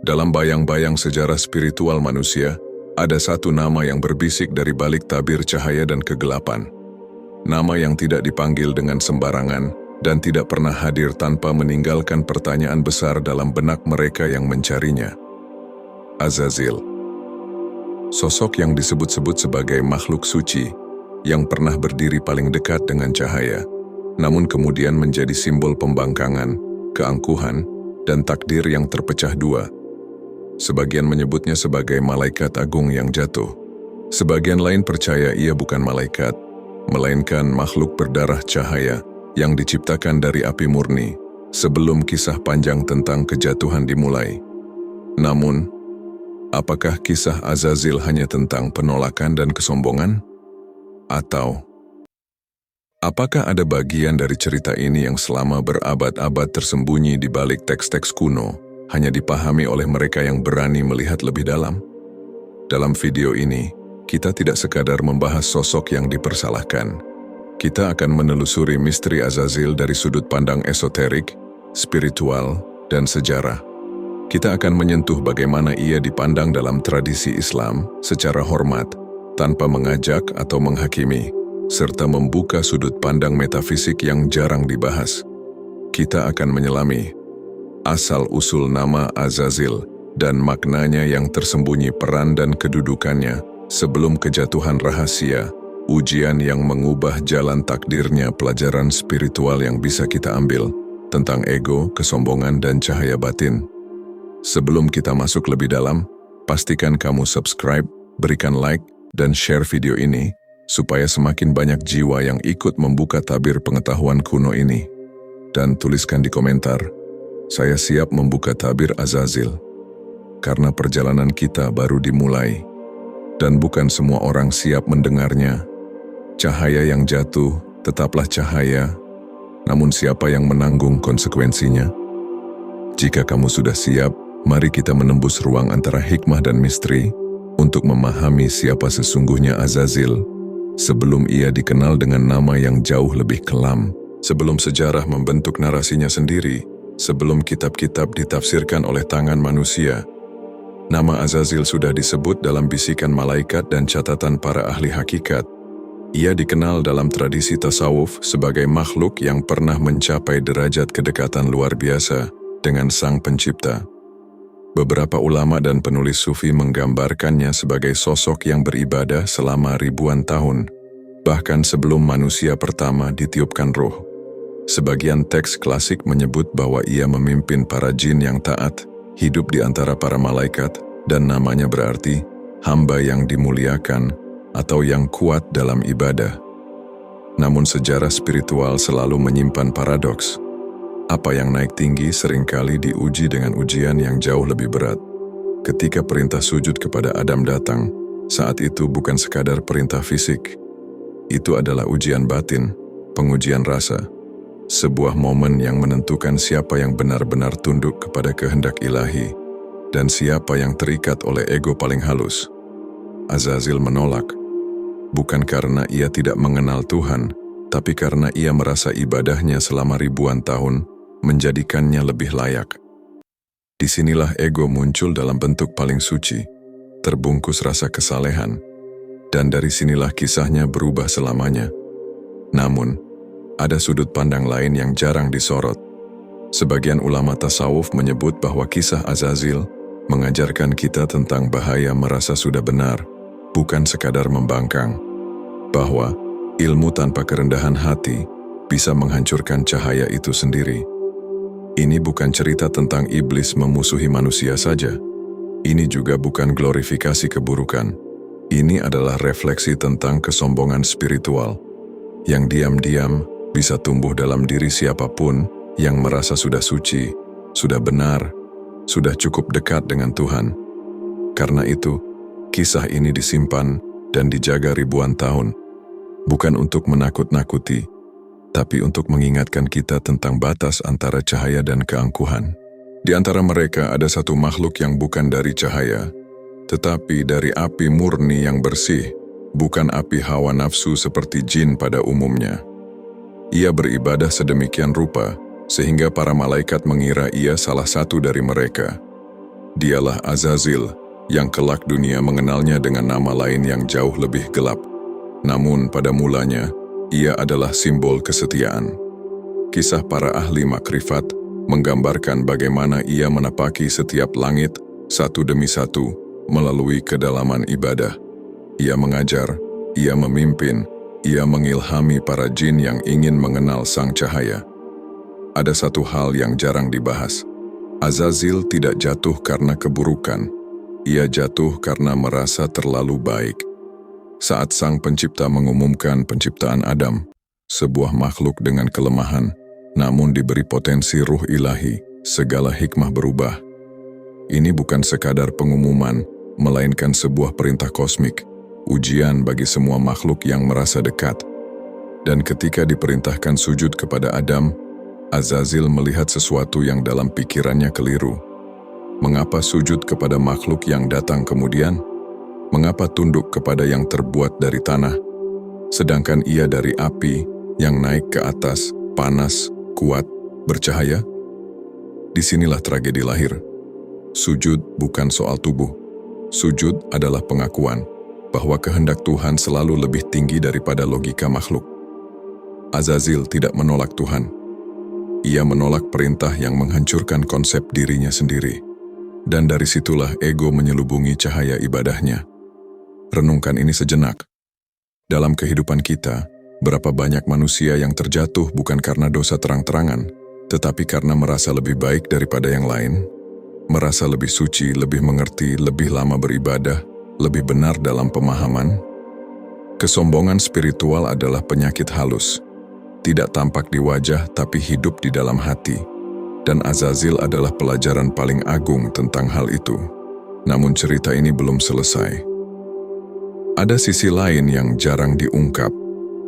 Dalam bayang-bayang sejarah spiritual manusia, ada satu nama yang berbisik dari balik tabir cahaya dan kegelapan. Nama yang tidak dipanggil dengan sembarangan dan tidak pernah hadir tanpa meninggalkan pertanyaan besar dalam benak mereka yang mencarinya. Azazil. Sosok yang disebut-sebut sebagai makhluk suci, yang pernah berdiri paling dekat dengan cahaya, namun kemudian menjadi simbol pembangkangan, keangkuhan, dan takdir yang terpecah dua. Sebagian menyebutnya sebagai malaikat agung yang jatuh. Sebagian lain percaya ia bukan malaikat, melainkan makhluk berdarah cahaya yang diciptakan dari api murni sebelum kisah panjang tentang kejatuhan dimulai. Namun, apakah kisah Azazil hanya tentang penolakan dan kesombongan? Atau apakah ada bagian dari cerita ini yang selama berabad-abad tersembunyi di balik teks-teks kuno, hanya dipahami oleh mereka yang berani melihat lebih dalam? Dalam video ini, kita tidak sekadar membahas sosok yang dipersalahkan. Kita akan menelusuri misteri Azazil dari sudut pandang esoterik, spiritual, dan sejarah. Kita akan menyentuh bagaimana ia dipandang dalam tradisi Islam secara hormat, tanpa mengajak atau menghakimi, serta membuka sudut pandang metafisik yang jarang dibahas. Kita akan menyelami asal-usul nama Azazil dan maknanya yang tersembunyi, peran dan kedudukannya sebelum kejatuhan rahasia, ujian yang mengubah jalan takdirnya, pelajaran spiritual yang bisa kita ambil tentang ego, kesombongan, dan cahaya batin. Sebelum kita masuk lebih dalam, pastikan kamu subscribe, berikan like, dan share video ini, supaya semakin banyak jiwa yang ikut membuka tabir pengetahuan kuno ini. Dan tuliskan di komentar, saya siap membuka tabir Azazil, karena perjalanan kita baru dimulai, dan bukan semua orang siap mendengarnya. Cahaya yang jatuh tetaplah cahaya, namun siapa yang menanggung konsekuensinya? Jika kamu sudah siap, mari kita menembus ruang antara hikmah dan misteri untuk memahami siapa sesungguhnya Azazil, sebelum ia dikenal dengan nama yang jauh lebih kelam, sebelum sejarah membentuk narasinya sendiri, sebelum kitab-kitab ditafsirkan oleh tangan manusia. Nama Azazil sudah disebut dalam bisikan malaikat dan catatan para ahli hakikat. Ia dikenal dalam tradisi tasawuf sebagai makhluk yang pernah mencapai derajat kedekatan luar biasa dengan Sang Pencipta. Beberapa ulama dan penulis sufi menggambarkannya sebagai sosok yang beribadah selama ribuan tahun, bahkan sebelum manusia pertama ditiupkan ruh. Sebagian teks klasik menyebut bahwa ia memimpin para jin yang taat, hidup di antara para malaikat, dan namanya berarti hamba yang dimuliakan atau yang kuat dalam ibadah. Namun sejarah spiritual selalu menyimpan paradoks. Apa yang naik tinggi seringkali diuji dengan ujian yang jauh lebih berat. Ketika perintah sujud kepada Adam datang, saat itu bukan sekadar perintah fisik. Itu adalah ujian batin, pengujian rasa. Sebuah momen yang menentukan siapa yang benar-benar tunduk kepada kehendak ilahi dan siapa yang terikat oleh ego paling halus. Azazil menolak, bukan karena ia tidak mengenal Tuhan, tapi karena ia merasa ibadahnya selama ribuan tahun menjadikannya lebih layak. Disinilah ego muncul dalam bentuk paling suci, terbungkus rasa kesalehan, dan dari sinilah kisahnya berubah selamanya. Namun, ada sudut pandang lain yang jarang disorot. Sebagian ulama tasawuf menyebut bahwa kisah Azazil mengajarkan kita tentang bahaya merasa sudah benar, bukan sekadar membangkang. Bahwa ilmu tanpa kerendahan hati bisa menghancurkan cahaya itu sendiri. Ini bukan cerita tentang iblis memusuhi manusia saja. Ini juga bukan glorifikasi keburukan. Ini adalah refleksi tentang kesombongan spiritual yang diam-diam bisa tumbuh dalam diri siapapun yang merasa sudah suci, sudah benar, sudah cukup dekat dengan Tuhan. Karena itu, kisah ini disimpan dan dijaga ribuan tahun, bukan untuk menakut-nakuti, tapi untuk mengingatkan kita tentang batas antara cahaya dan keangkuhan. Di antara mereka ada satu makhluk yang bukan dari cahaya, tetapi dari api murni yang bersih, bukan api hawa nafsu seperti jin pada umumnya. Ia beribadah sedemikian rupa, sehingga para malaikat mengira ia salah satu dari mereka. Dialah Azazil, yang kelak dunia mengenalnya dengan nama lain yang jauh lebih gelap. Namun pada mulanya, ia adalah simbol kesetiaan. Kisah para ahli makrifat menggambarkan bagaimana ia menapaki setiap langit satu demi satu melalui kedalaman ibadah. Ia mengajar, ia memimpin, ia mengilhami para jin yang ingin mengenal sang cahaya. Ada satu hal yang jarang dibahas. Azazil tidak jatuh karena keburukan. Ia jatuh karena merasa terlalu baik. Saat sang pencipta mengumumkan penciptaan Adam, sebuah makhluk dengan kelemahan, namun diberi potensi ruh ilahi, segala hikmah berubah. Ini bukan sekadar pengumuman, melainkan sebuah perintah kosmik, ujian bagi semua makhluk yang merasa dekat. Dan ketika diperintahkan sujud kepada Adam, Azazil melihat sesuatu yang dalam pikirannya keliru. Mengapa sujud kepada makhluk yang datang kemudian? Mengapa tunduk kepada yang terbuat dari tanah, sedangkan ia dari api yang naik ke atas, panas, kuat, bercahaya? Disinilah tragedi lahir. Sujud bukan soal tubuh. Sujud adalah pengakuan bahwa kehendak Tuhan selalu lebih tinggi daripada logika makhluk. Azazil tidak menolak Tuhan. Ia menolak perintah yang menghancurkan konsep dirinya sendiri. Dan dari situlah ego menyelubungi cahaya ibadahnya. Renungkan ini sejenak. Dalam kehidupan kita, berapa banyak manusia yang terjatuh bukan karena dosa terang-terangan, tetapi karena merasa lebih baik daripada yang lain, merasa lebih suci, lebih mengerti, lebih lama beribadah, lebih benar dalam pemahaman. Kesombongan spiritual adalah penyakit halus. Tidak tampak di wajah tapi hidup di dalam hati. Dan Azazil adalah pelajaran paling agung tentang hal itu. Namun cerita ini belum selesai. Ada sisi lain yang jarang diungkap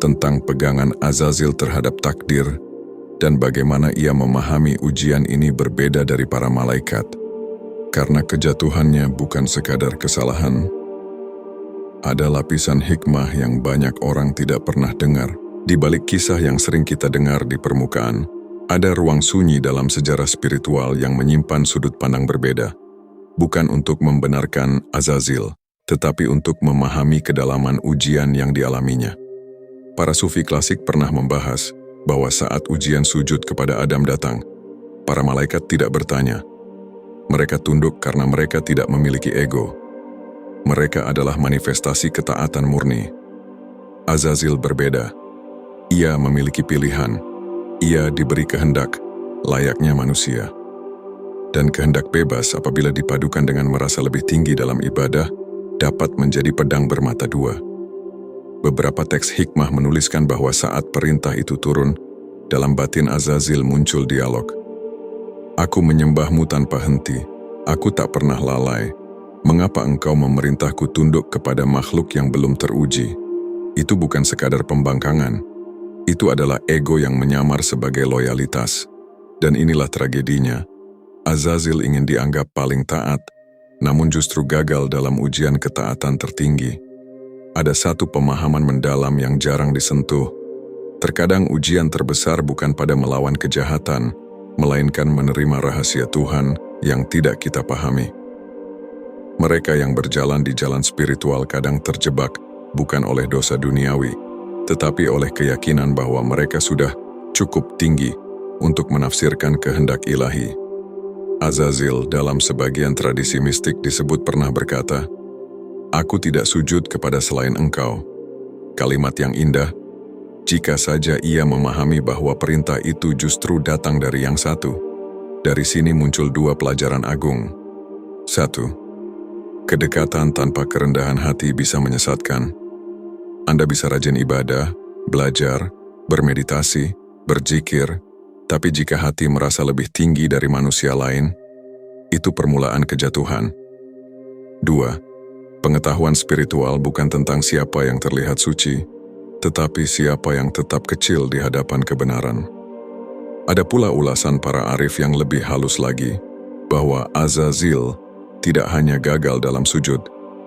tentang pegangan Azazil terhadap takdir dan bagaimana ia memahami ujian ini berbeda dari para malaikat. Karena kejatuhannya bukan sekadar kesalahan, ada lapisan hikmah yang banyak orang tidak pernah dengar. Di balik kisah yang sering kita dengar di permukaan, ada ruang sunyi dalam sejarah spiritual yang menyimpan sudut pandang berbeda. Bukan untuk membenarkan Azazil, tetapi untuk memahami kedalaman ujian yang dialaminya. Para sufi klasik pernah membahas bahwa saat ujian sujud kepada Adam datang, para malaikat tidak bertanya. Mereka tunduk karena mereka tidak memiliki ego. Mereka adalah manifestasi ketaatan murni. Azazil berbeda. Ia memiliki pilihan. Ia diberi kehendak, layaknya manusia. Dan kehendak bebas apabila dipadukan dengan merasa lebih tinggi dalam ibadah, dapat menjadi pedang bermata dua. Beberapa teks hikmah menuliskan bahwa saat perintah itu turun, dalam batin Azazil muncul dialog. Aku menyembahmu tanpa henti, aku tak pernah lalai. Mengapa engkau memerintahku tunduk kepada makhluk yang belum teruji? Itu bukan sekadar pembangkangan. Itu adalah ego yang menyamar sebagai loyalitas. Dan inilah tragedinya. Azazil ingin dianggap paling taat, namun justru gagal dalam ujian ketaatan tertinggi. Ada satu pemahaman mendalam yang jarang disentuh. Terkadang ujian terbesar bukan pada melawan kejahatan, melainkan menerima rahasia Tuhan yang tidak kita pahami. Mereka yang berjalan di jalan spiritual kadang terjebak bukan oleh dosa duniawi, tetapi oleh keyakinan bahwa mereka sudah cukup tinggi untuk menafsirkan kehendak ilahi. Azazil dalam sebagian tradisi mistik disebut pernah berkata, "Aku tidak sujud kepada selain engkau." Kalimat yang indah, jika saja ia memahami bahwa perintah itu justru datang dari yang satu. Dari sini muncul dua pelajaran agung. 1. Kedekatan tanpa kerendahan hati bisa menyesatkan. Anda bisa rajin ibadah, belajar, bermeditasi, berzikir, tapi jika hati merasa lebih tinggi dari manusia lain, itu permulaan kejatuhan. 2. Pengetahuan spiritual bukan tentang siapa yang terlihat suci, tetapi siapa yang tetap kecil di hadapan kebenaran. Ada pula ulasan para arif yang lebih halus lagi, bahwa Azazil tidak hanya gagal dalam sujud,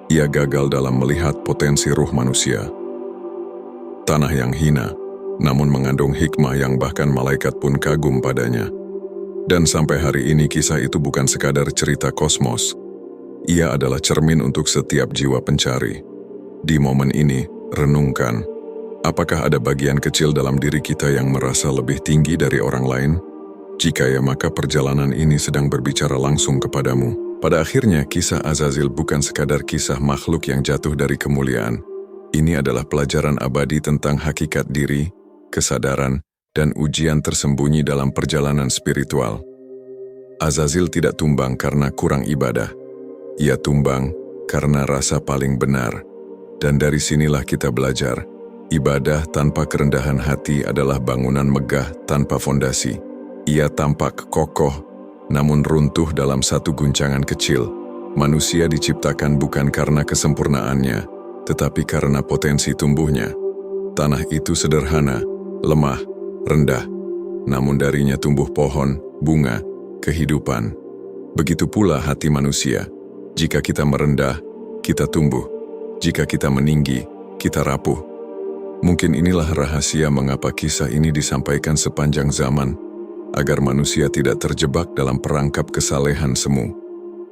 ia gagal dalam melihat potensi ruh manusia. Tanah yang hina, namun mengandung hikmah yang bahkan malaikat pun kagum padanya. Dan sampai hari ini kisah itu bukan sekadar cerita kosmos. Ia adalah cermin untuk setiap jiwa pencari. Di momen ini, renungkan, apakah ada bagian kecil dalam diri kita yang merasa lebih tinggi dari orang lain? Jika ya, maka perjalanan ini sedang berbicara langsung kepadamu. Pada akhirnya, kisah Azazil bukan sekadar kisah makhluk yang jatuh dari kemuliaan. Ini adalah pelajaran abadi tentang hakikat diri, kesadaran, dan ujian tersembunyi dalam perjalanan spiritual. Azazil tidak tumbang karena kurang ibadah. Ia tumbang karena rasa paling benar. Dan dari sinilah kita belajar, ibadah tanpa kerendahan hati adalah bangunan megah tanpa fondasi. Ia tampak kokoh, namun runtuh dalam satu guncangan kecil. Manusia diciptakan bukan karena kesempurnaannya, tetapi karena potensi tumbuhnya. Tanah itu sederhana, lemah, rendah, namun darinya tumbuh pohon, bunga, kehidupan. Begitu pula hati manusia. Jika kita merendah, kita tumbuh. Jika kita meninggi, kita rapuh. Mungkin inilah rahasia mengapa kisah ini disampaikan sepanjang zaman, agar manusia tidak terjebak dalam perangkap kesalehan semu.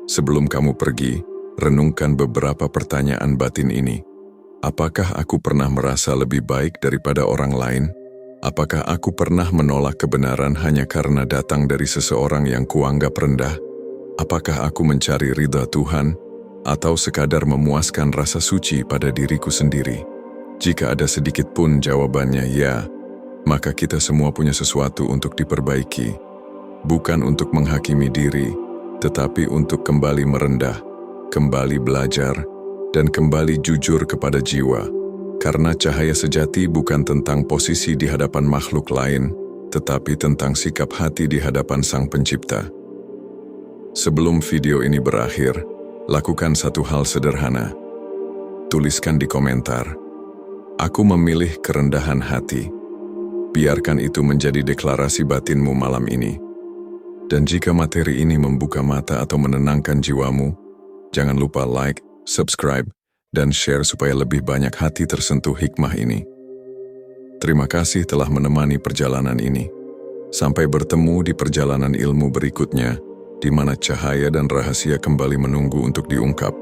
Sebelum kamu pergi, renungkan beberapa pertanyaan batin ini. Apakah aku pernah merasa lebih baik daripada orang lain? Apakah aku pernah menolak kebenaran hanya karena datang dari seseorang yang kuanggap rendah? Apakah aku mencari ridha Tuhan, atau sekadar memuaskan rasa suci pada diriku sendiri? Jika ada sedikit pun jawabannya ya, maka kita semua punya sesuatu untuk diperbaiki. Bukan untuk menghakimi diri, tetapi untuk kembali merendah, kembali belajar, dan kembali jujur kepada jiwa. Karena cahaya sejati bukan tentang posisi di hadapan makhluk lain, tetapi tentang sikap hati di hadapan Sang Pencipta. Sebelum video ini berakhir, lakukan satu hal sederhana. Tuliskan di komentar, "Aku memilih kerendahan hati." Biarkan itu menjadi deklarasi batinmu malam ini. Dan jika materi ini membuka mata atau menenangkan jiwamu, jangan lupa like, subscribe, dan share supaya lebih banyak hati tersentuh hikmah ini. Terima kasih telah menemani perjalanan ini. Sampai bertemu di perjalanan ilmu berikutnya, di mana cahaya dan rahasia kembali menunggu untuk diungkap.